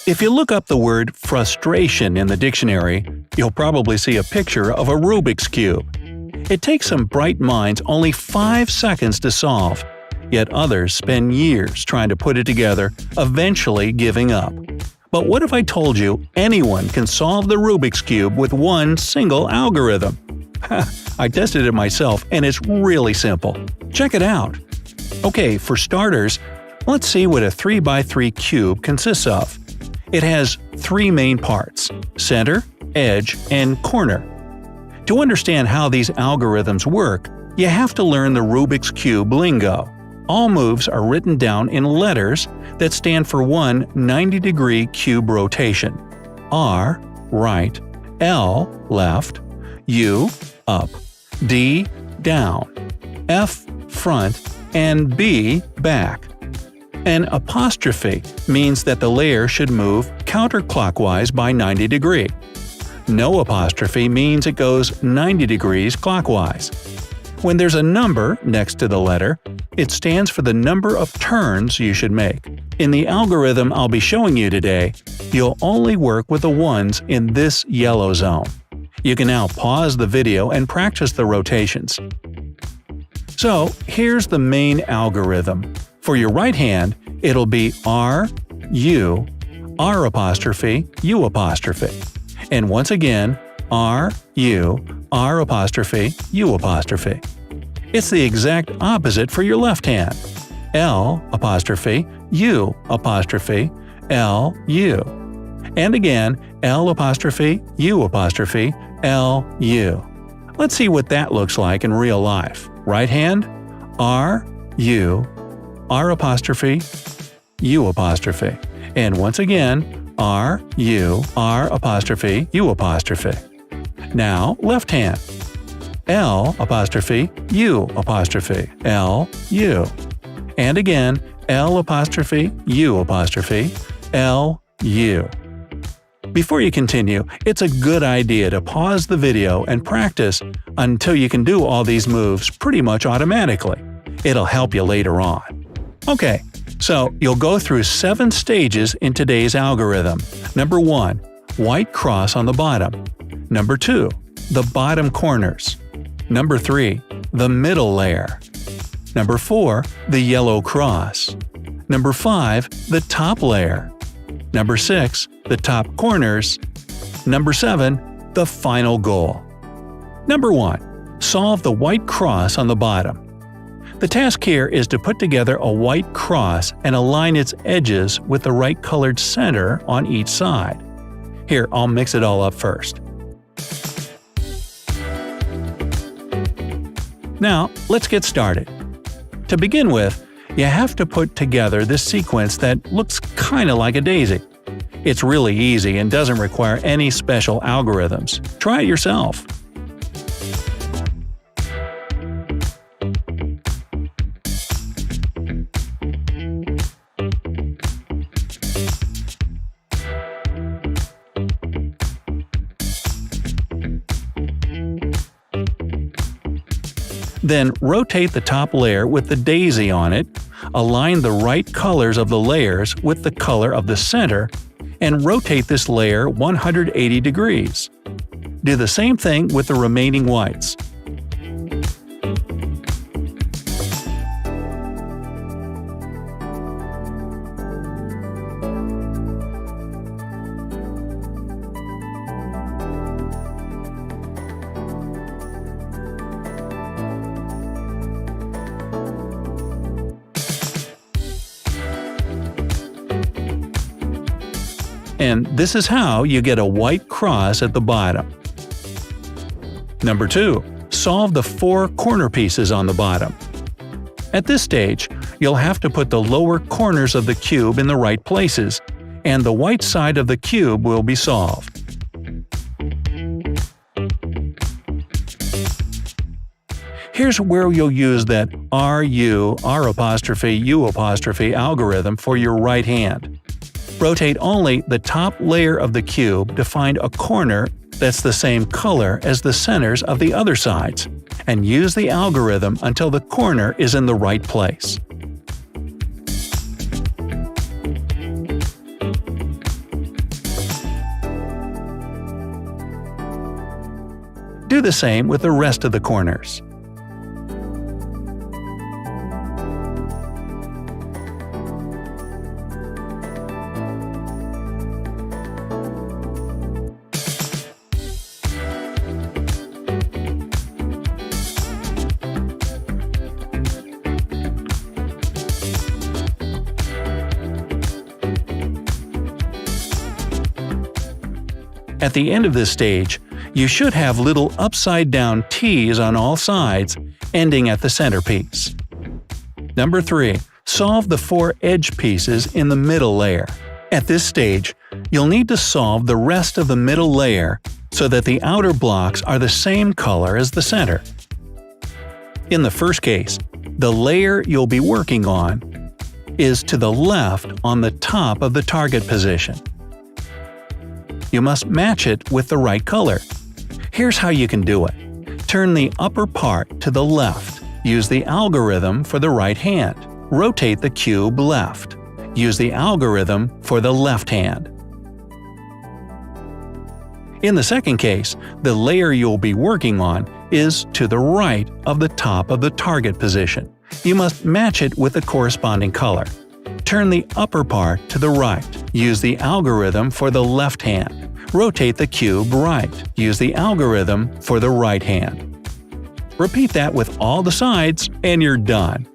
If you look up the word frustration in the dictionary, you'll probably see a picture of a Rubik's Cube. It takes some bright minds only 5 seconds to solve, yet others spend years trying to put it together, eventually giving up. But what if I told you anyone can solve the Rubik's Cube with one single algorithm? I tested it myself and it's really simple. Check it out. Okay, for starters, let's see what a 3x3 cube consists of. It has 3 main parts: center, edge, and corner. To understand how these algorithms work, you have to learn the Rubik's Cube lingo. All moves are written down in letters that stand for one 90-degree cube rotation: R, right, L, left, U, up, D, down, F, front, and B, back. An apostrophe means that the layer should move counterclockwise by 90 degrees. No apostrophe means it goes 90 degrees clockwise. When there's a number next to the letter, it stands for the number of turns you should make. In the algorithm I'll be showing you today, you'll only work with the ones in this yellow zone. You can now pause the video and practice the rotations. So here's the main algorithm. For your right hand, it'll be R, U, R apostrophe, U apostrophe. And once again, R, U, R apostrophe, U apostrophe. It's the exact opposite for your left hand. L apostrophe, U apostrophe, L, U. And again, L apostrophe, U apostrophe, L, U. Let's see what that looks like in real life. Right hand, R, U, R apostrophe, U apostrophe. And once again, R, U, R apostrophe, U apostrophe. Now, left hand. L apostrophe, U apostrophe, L, U. And again, L apostrophe, U apostrophe, L, U. Before you continue, it's a good idea to pause the video and practice until you can do all these moves pretty much automatically. It'll help you later on. Okay, so you'll go through 7 stages in today's algorithm. Number 1, white cross on the bottom. Number 2, the bottom corners. Number 3, the middle layer. Number 4, the yellow cross. Number 5, the top layer. Number 6, the top corners. Number 7, the final goal. Number 1, solve the white cross on the bottom. The task here is to put together a white cross and align its edges with the right colored center on each side. Here, I'll mix it all up first. Now, let's get started. To begin with, you have to put together this sequence that looks kinda like a daisy. It's really easy and doesn't require any special algorithms. Try it yourself. Then rotate the top layer with the daisy on it, align the right colors of the layers with the color of the center, and rotate this layer 180 degrees. Do the same thing with the remaining whites. And this is how you get a white cross at the bottom. Number 2. Solve the 4 corner pieces on the bottom. At this stage, you'll have to put the lower corners of the cube in the right places, and the white side of the cube will be solved. Here's where you'll use that RU, R apostrophe, U apostrophe algorithm for your right hand. Rotate only the top layer of the cube to find a corner that's the same color as the centers of the other sides, and use the algorithm until the corner is in the right place. Do the same with the rest of the corners. At the end of this stage, you should have little upside-down T's on all sides, ending at the centerpiece. Number 3. Solve the 4 edge pieces in the middle layer. At this stage, you'll need to solve the rest of the middle layer so that the outer blocks are the same color as the center. In the first case, the layer you'll be working on is to the left on the top of the target position. You must match it with the right color. Here's how you can do it. Turn the upper part to the left. Use the algorithm for the right hand. Rotate the cube left. Use the algorithm for the left hand. In the second case, the layer you'll be working on is to the right of the top of the target position. You must match it with the corresponding color. Turn the upper part to the right. Use the algorithm for the left hand. Rotate the cube right. Use the algorithm for the right hand. Repeat that with all the sides, and you're done.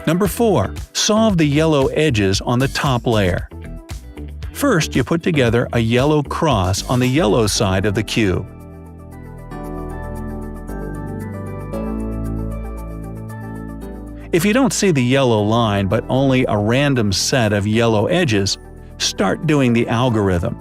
Number 4. Solve the yellow edges on the top layer. First, you put together a yellow cross on the yellow side of the cube. If you don't see the yellow line but only a random set of yellow edges, start doing the algorithm.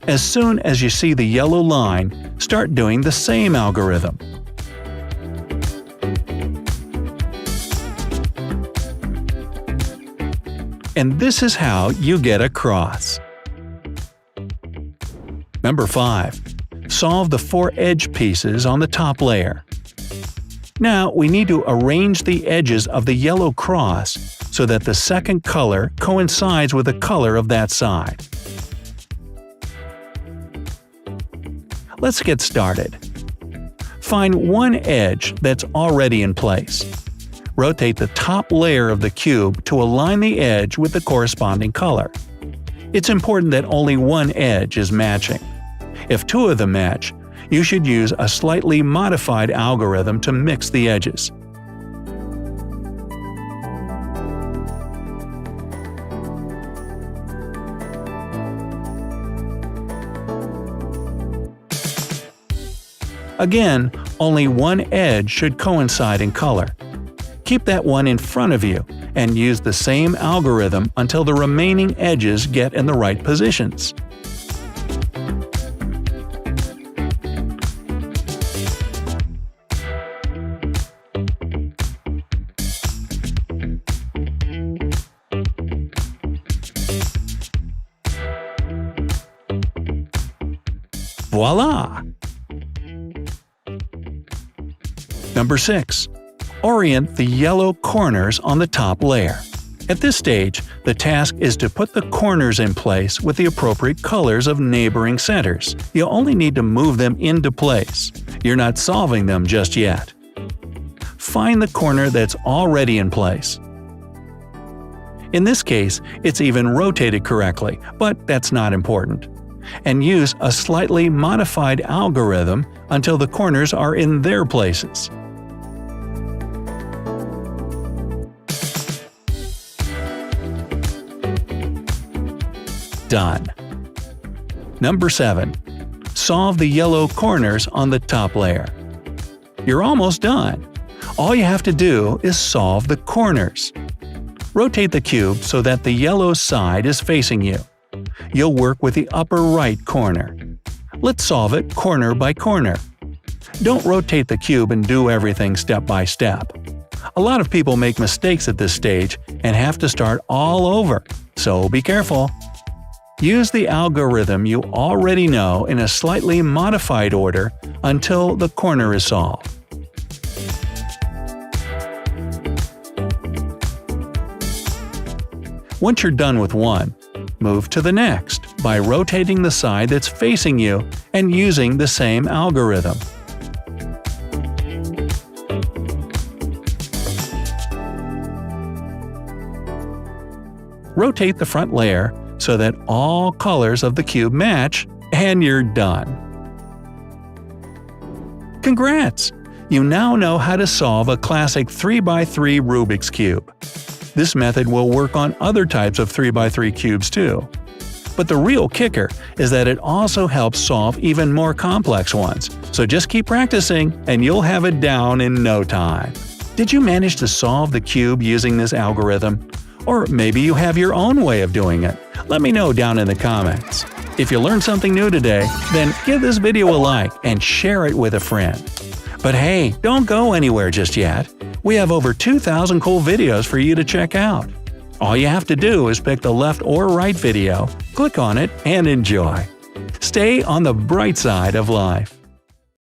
As soon as you see the yellow line, start doing the same algorithm. And this is how you get a cross. Number 5. Solve the 4 edge pieces on the top layer. Now we need to arrange the edges of the yellow cross so that the second color coincides with the color of that side. Let's get started. Find one edge that's already in place. Rotate the top layer of the cube to align the edge with the corresponding color. It's important that only one edge is matching. If 2 of them match, you should use a slightly modified algorithm to mix the edges. Again, only one edge should coincide in color. Keep that one in front of you and use the same algorithm until the remaining edges get in the right positions. Voila! Number 6. Orient the yellow corners on the top layer. At this stage, the task is to put the corners in place with the appropriate colors of neighboring centers. You'll only need to move them into place. You're not solving them just yet. Find the corner that's already in place. In this case, it's even rotated correctly, but that's not important. And use a slightly modified algorithm until the corners are in their places. Done. Number 7. Solve the yellow corners on the top layer. You're almost done. All you have to do is solve the corners. Rotate the cube so that the yellow side is facing you. you'll work with the upper right corner. Let's solve it corner by corner. Don't rotate the cube and do everything step by step. A lot of people make mistakes at this stage and have to start all over, so be careful. Use the algorithm you already know in a slightly modified order until the corner is solved. Once you're done with one, move to the next by rotating the side that's facing you and using the same algorithm. Rotate the front layer so that all colors of the cube match, and you're done. Congrats! You now know how to solve a classic 3x3 Rubik's Cube. This method will work on other types of 3x3 cubes too. But the real kicker is that it also helps solve even more complex ones, so just keep practicing and you'll have it down in no time. Did you manage to solve the cube using this algorithm? Or maybe you have your own way of doing it. Let me know down in the comments. If you learned something new today, then give this video a like and share it with a friend. But hey, don't go anywhere just yet. We have over 2,000 cool videos for you to check out. All you have to do is pick the left or right video, click on it, and enjoy. Stay on the bright side of life.